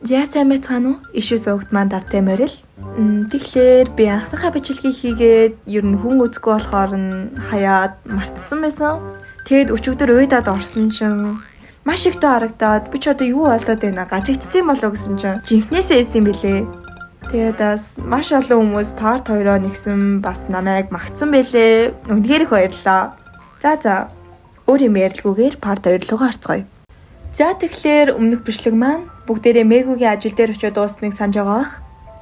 За сайн байцгаана уу? Ишүү суугт маань давтай морил. Тэгэхээр би анхныхаа бичлэгийг хийгээд ер нь хүн үзэхгүй болохоор нь хаяад мартсан байсан. Тэгэд өчигдөр уйдаад орсон чинь маш ихтэй харагдаад би ч одоо юу болоод байна гажигдсан болоо гэсэн чинь жинхнээсээ ийсэн бэлээ. Тэгээд бас маш олон хүмүүс part 2-оо нэгсэн бас намайг магтсан бэлээ. Үнэхээр их баярлалаа. За өөр юм ярилгүйгээр part 2 руугаа орцгоё. За тэгэхээр өмнөх бичлэг маань бүгдээрээ Мэгугийн ажил дээр очиод дуусныг санаж байгаа бах.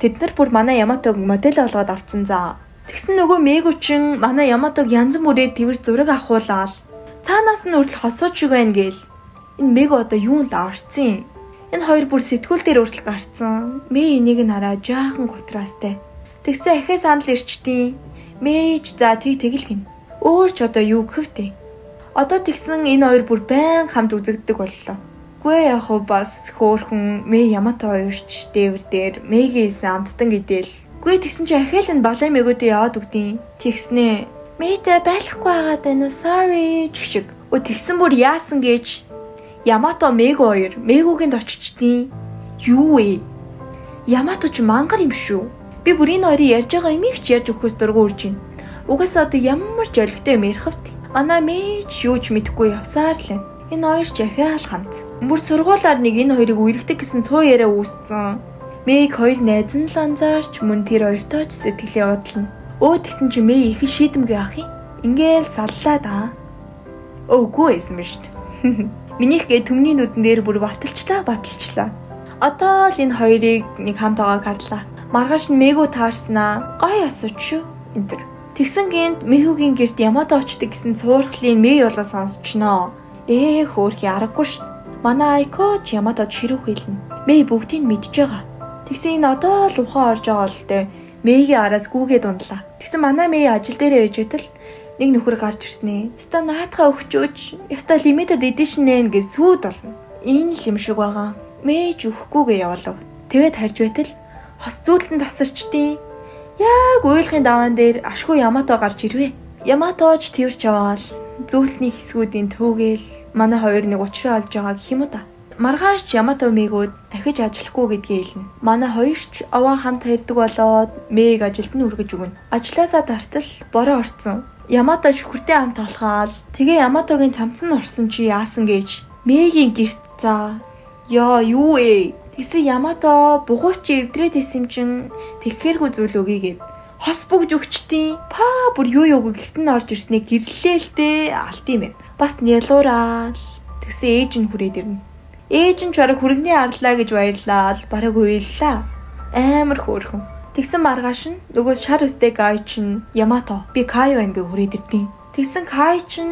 Тэд нар бүр манай Яматог модель болгоод авцсан заа. Тэгсэн нөгөө Мэгу чин манай Яматог янз бүрээр твэр зураг авахуулаад цаанаас нь үрдэл хосууч байна гээл. Энэ Мэгу одоо юунд орцсон? Энэ хоёр бүр сэтгүүл дээр үрдэл гарцсан. Мэ энийг нь хараа жаахан гутрастай. Тэгсэн ахиа санал ирчдیں۔ Мэж за тэгэл гин. Өөр ч одоо юу гэвтэй. Одоо тэгсэн энэ хоёр бүр байн хамт үзэгддэг боллоо. Гүй яг хөө бас хөөхөн Мэ Ямато хоёрч дээвэр дээр Мэгийн амттан гэдэл. Гүй тэгсэн чи ахиал нь балай Мэгүүдэд яваад өгдیں۔ Тэгснээ Мэтэй байхгүй байгаа даа sorry чиг. Тэгсэн бүр яасан гэж Ямато Мэгу хоёр Мэгүүгэнд очичдیں۔ Юу вэ? Ямато ч мангар юм шүү. Би бүр энэ хоёрын ярьж байгаа юмыг ч ярьж өгөхөөс дургу үрж байна. Угаасаа одоо ямар ч олигтой юм ярих хэвтэй. Манай Мэж юу ч мэдэхгүй явсаар л байна. Энэ хоёр ч ахиал хамт. Бүр сургуулаар нэг энэ хоёрыг үерхдэг гэсэн цуу яриа үүссэн. Мэг хоёр найз нь л анзаарч мөн тэр хоёртой ч сэтгэлээ удлана. Тэгсэн чи Мэ их шийдэмгүй ах юм. Ингээл саллаа да. Үгүй байсан ба шүү дээ. Минийх гээ төмний нүдэн дээр бүр баталчлаа. Одоо л энэ хоёрыг нэг хамт байгааг харлаа. Маргааш нь Мэгу таарснаа. Гоё асууч шүү. Энтэр. Тэгсэн гинт Мэгугийн гэрт Ямато очдөг гэсэн цуурхлын Мэй болоо сонсчихноо. Хөөрхий аргагүй ш. Манай Айко ч Ямато чирүү хэлнэ. Мэй бүгдийг мэдж байгаа. Тэгсэн энэ одоо л ухаан орж байгаа л дээ. Мэйгийн араас гүүгээд ундлаа. Тэгсэн манай Мэй ажил дээрээ ээжэтэл нэг нөхөр гарч ирснэ. Яста наатахаа өгчөөч. Яста limited edition нэ гэж сүйд болно. Энэ л юм шиг байгаа. Мэй ч өгөхгүйгээ явуулав. Тэгээд харж байтал хос зүйлтэн тасарчдیں۔ Яг уйлахын даваан дээр ашгүй Ямато гарч ирвэ. Ямато ч тэрч яваал зүйлтний хэсгүүдийн төвгээл манай хоёр нэг уучраа олж байгаа гэх юм уу та. Маргааш Ямато Мэгүүд ахиж ажиллахгүй гэдгээ хэлнэ. Манай хоёр ч аваа хамт хайрдаг болоод Мэг ажилд нь үргэж өгнө. Ажлаасаа тартал бороо орцсон. Ямато шүхэртэй хамт алхаал. Тэгээ Яматогийн цамцсан орсон чи яасан гэж Мэгийн гэрт заа. Юу ээ? Тэгсэн Ямато бугуйч эвдрээд исэн чин тэгхэргүй зүйл өгье гэд. Хос бүгж өгчтیں۔ Бүр юу гэрт нь орж ирснээ гэрлээ л дээ алт юм байна. Бас нялуураа. Тэгсэн ээж нь хүрээд ирнэ. Ээж нь ч бараг хүрэгний арлаа гэж баярлаа. Бараг уйллаа. Амар хөөрхөн. Тэгсэн маргааш нь нөгөө шар үстэй гай чин Ямато би Кай байна гэж хүрээд ирдیں۔ Тэгсэн Кай чин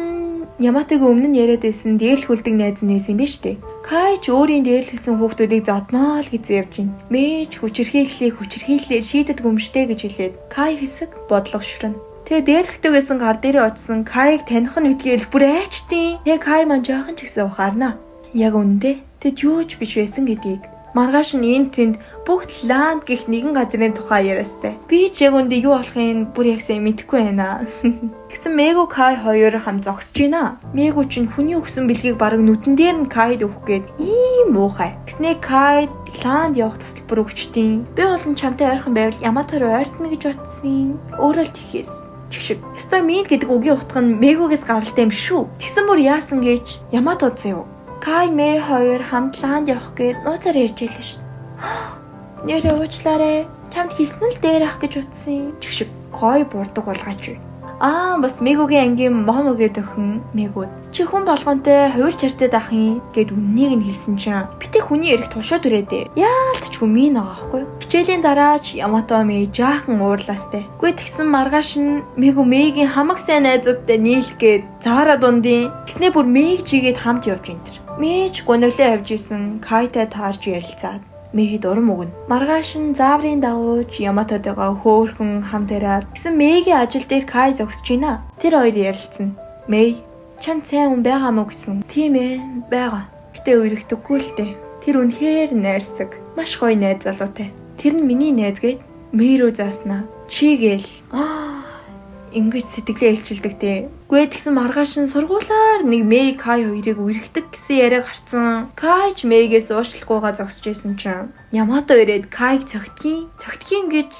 Яматогийн өмнө нь яриад байсан дээрлэх үлдэг найз нээс юм биш үү? Кай ч өөрийн дээрлэхсэн хүүхдүүдийг зодноо л гэж явж байна. Мэж хүчирхийллээр шийдэд гүмштэй гэж хэлээд Кай хэсэг бодлогошрно. Тэгээ дээрлэхтэй байсан гар дээрээ очсон Кайг таних нь үтгээл бүр айчдیں۔ Тэгээ Кай маань жоохон ч гэсэн ухаарна. Яг үнэндээ тэд юу ч биш байсан гэдгийг. Маргааш нь энэ тэнд бүгд ланд гэх нэгэн газрын тухай яриастай. Би ч яг үндэ юу болохыг бүр яг сайн мэдэхгүй байна. Тэгсэн Мэгу Кай хоёр хамт зогсож байна. Мэгу чинь хүний өгсөн бэлгийг бараг нүдэн дээр нь Кайд өгөх гээд ийм муухай. Тэгснээ Кай ланд явах тасалбар өгчтیں۔ Би болон чамтай ойрхон байвал Ямато руу ойртно гэж бодсон. Өөрөө л тийхээс. Чигшиг. Ёстой минь гэдэг үгийн утга нь Мэгугээс гаралтай юм шүү. Тэгсэн бүр яасан гэж Ямато заяа. Кай Мэй хоёр хамт ланд явах гээд нууцаар ярьж илээ ш. Нэрээ уучлаарай. Чамд хэлсэн л дээр ах гэж утсан. Чигшиг. Кой бурдаг болгаач. Бас Мэгугийн ангийн момогээд өхөн Мэгүүд. Чи хүн болгонтэй хувир чарцаад ах юм гэд үннийг нь хэлсэн чинь битээ хүний ярих тушаад үрээдээ. Яалтч хүмийн байгаа байхгүй. Хичээлийн дараа ч Ямато Мэй жаахан уурлаастай. Гүй тэгсэн маргааш нь Мэгу Мэйгийн хамаг сайн найзуудтай нийлэх гээд цаараа дундын. Гэснээ бүр Мэг чигээд хамт явж энэ. Мэж гуниглаа явж исэн Кайтай таарж ярилцаад Мэйд урам өгнө. Маргааш нь зааврын дагууч Яматотойгоо хөөхөн хамт ирээд гэсэн Мэйгийн ажил дээр Кай зогсож байна. Тэр хоёр ярилцсан. Мэй чам сайн хүн байгаа мó гэсэн. Тийм ээ байгаа. Гэтэ өргөдөггүй л дээ. Тэр үнэхээр найрсаг. Маш гоё найз залуутай. Тэр нь миний найз гээд Мэй рүү зааснаа. Чи гээл. ингэж сэтгэлээ илчилдэг те. Гүй тэгсэн маргааш нь сургуулаар нэг Мэй Кай хоёрыг үргэлдэг гэсэн яриа гарцсан. Кайч Мэйгээс уушлахгүйгаа зогсож байсан чинь Ямато ирээд Кайг цогтгийн гэж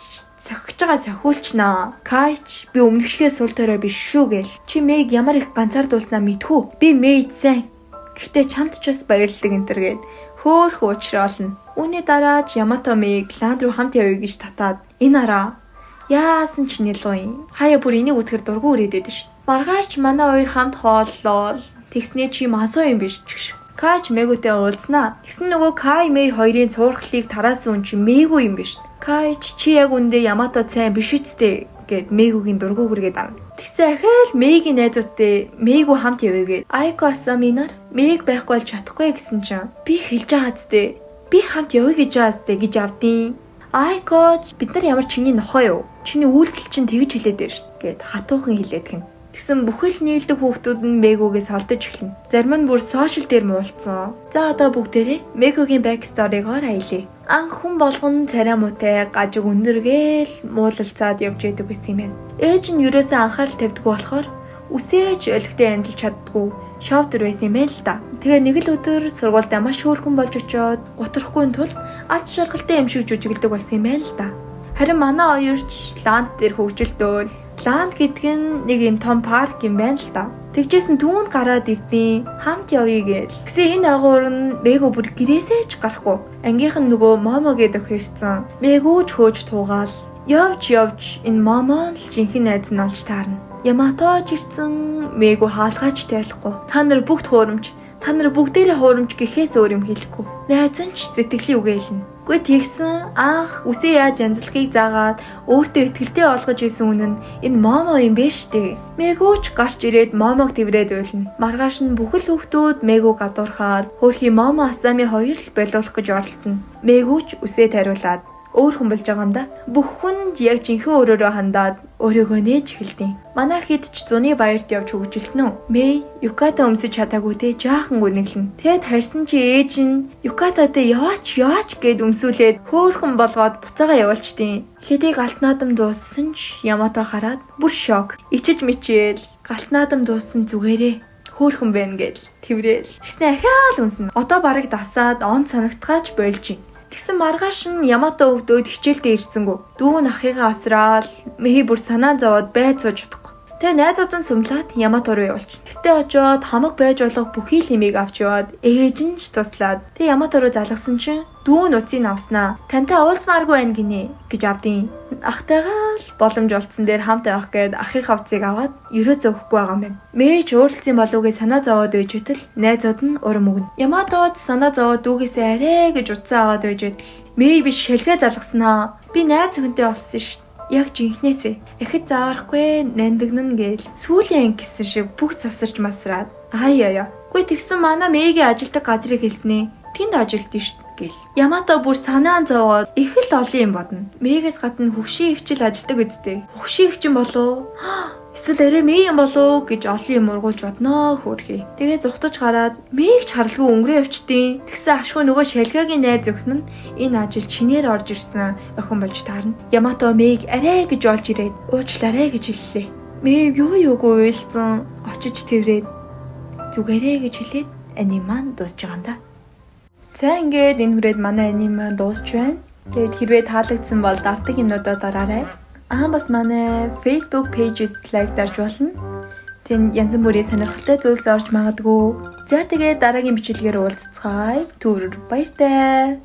цохиж байгаа цохиулчнаа. Кайч би өмнөшгөө сул төрөө биш шүү гээл. Чи Мэйг ямар их ганцаардуулснаа мэдхүү. Би Мэйд сайн. Гэхдээ чамд ч бас баярлдаг энтэр гээд хөөх уучраална. Үүний дараа Ямато Мэйг ланд руу хамт явъя гэж татаад энэ араа яасан ч нэлгүй юм. Хаяа бүр энийг үтгэр дургу үрээдээд ш. Маргааш манай хоёр хамт хооллоо. Тэгснээ чи масуу юм биш ч. Кайч Мэгүүтэй уулзнаа. Тэгсэн нөгөө Кай Мэй хоёрын цуурхлыг тараасан хүн чи Мэгүү юм биш. Кайч чи яг үндэ Ямато сайн биш үсттэй гэд Мэгүүгийн дургу үргээд ав. Тэгсэн ахаал Мэйгийн найзуудтай Мэйгүү хамт явъя гэд. Айко Асаминаар Мэйг байхгүй бол чадахгүй гэсэн чинь би хэлж байгаа зү. Би хамт явъя гэж байгаастай гэж авдیں۔ Айко бид нар ямар чиний нохоо юу? Чиний үйлдэл чинь тэгж хэлээд байна шүү гэд хатуухан хэлээд гин. Тэгсэн бүхэл нийлдэг хүүхдүүд нь Мэгүүгээс холдож эхэлнэ. Зарим нь бүр сошиал дээр муулцсан. За одоо бүгдээрээ Мэгүүгийн бэксторигоор аялъя. Анх хүн болгон царай муутай гажиг өндөргээл муулалцаад явж идэг байсан юм байна. Ээж нь юусаа анхаарал тавьдгүй болохоор үсээж өлегтэй амжилж чаддгүй шовдор байсан юм байна л да. Тэгээ нэг л өдөр сургуультай маш хөөрхөн болж очиод гутрахгүй тул алт шалгалтай юм шиг жүжиглдэг болсон юм байна л да. Харин манай хоёрч ланд дээр хөгжилдөөл. Ланд гэдэг нь нэг юм том парк юм байна л да. Тэгжсэн түүнд гараад ирдیں۔ Хамт явъя гээл. Гэсэн энэ агуур нь Мэгүү бүр гэрээсээ ч гарахгүй. Ангийнх нь нөгөө Момо гэдэг охирсан. Мэгүү ч хөөж туугаал. Явж энэ Момо л жинхэнэ найз нь олж таарна. Ямато ч ирсэн Мэгүү хаалгаач тайлахгүй. Та нар бүгдээрээ хуурамч гэхээс өөр юм хэлэхгүй. Найз нь ч сэтгэлийн үгээ хэлнэ. Гүй тэгсэн анх үсээ яаж янзлахыг заагаад өөртөө ихтгэлтэй олгож исэн үнэн энэ Момо юм биш үү? Мэгүүч гарч ирээд Момог тэврээд уйлна. Маргааш нь бүхэл хүүхдүүд Мэгүү гадуурхаад хөөрхий Момо Асами хоёр л болиулах гэж оролдоно. Мэгүүч үсээ тариулаад өөр хүн болж байгаа юм да. Бүх хүнд яг жинхэнэ өөрөөрөө хандаад өөрийгөө нээж эхэлдэг. Манай хэд ч зуны баярт явж хөгжилтнө. Мэй Юката өмсөж чадаагүй те жаахан гүнэглэн. Тэгэд харсан чи ээж нь Юкататай яваач гэд өмсүүлээд хөөхөн болгоод буцаага явуулчдیں۔ Хэдийг галт наадам дууссан ч Ямато хараад бүр шок. Ичиж мичээл галт наадам дууссан зүгээрээ хөөхөн байна гэл тэврээл. Тэгснэ ахаал үнсэн. Одоо барыг дасаад он санагтгаач болж. Тэгсэн маргааш нь Ямато өвдөөд хичээлдээ ирсэнгүү. Дүү нь ахыгаа асраал Мэй бүр санаа зовоод байд сууж чадахгүй. Тэгээ найзууд нь сумлаад Ямато руу явуулж. Тэгтээ очоод хамаг байж болох бүхий л имийг авч яваад ээж нь ч туслаад. Тэгээ Ямато руу залгасан чинь дүү нь уцыг авснаа. Тантай уулзмааргүй байна гинэ гэж авдیں۔ Ахтайгаа л боломж олдсон дээр хамт явах гээд ахыхаа уцыг аваад ерөөсөө өгөхгүй байгаа юм байна. Мэй ч өөрлөсөн боловгээ санаа зовоод байж итэл найзууд нь урам өгнө. Яматод санаа зовоод дүүгээсээ арай гэж уцаа аваад байж итэл Мэй биш шалгаа залгаснаа. Би найз хүнтэй олсон шүү. Яг жинхнээсээ ихэд заарахгүй нандагнана гээл сүүлийн гэсэн шиг бүх засарч масраад аяа. Гүй тэгсэн манай Мэйгийн ажилдаг газрыг хэлснэ. Тэнд ажилдсан шүү гэл. Ямато бүр санаа зовоод их л олон юм бодно. Мэйгээс гадна хөвшин ихчил ажилдаг үсттэй. Хөвшин ихчин болов эсвэл арай Мэй юм болов гэж олон юм ургуулж бодноо хөөрхий. Тэгээ зүхтаж хараад Мэйг ч харалгүй өнгөрөө явчдیں۔ Тэгсэн ашгүй нөгөө шалгаагийн найз өхнө нь энэ ажил чинээр орж ирсэн охин болж таарна. Ямато Мэйг арай гэж олж ирээд уучлаарай гэж хэллээ. Мэй юугүй уйлцсан очиж тэврээд зүгээрээ гэж хэлээд аним маань дуусж байгаа юм да. За ингээд энэ хүрээд манай аним маань дуусч байна. Тэгээд хэрвээ таалагдсан бол дартаг юмнуудаа дараарай. Бас манай Facebook page-д лайк дарж болно. Тэнд янз бүрийн сонирхолтой зүйлс орж магадгүй. За тэгээд дараагийн бичлэгээр уулзцгаая. Түр баяртай.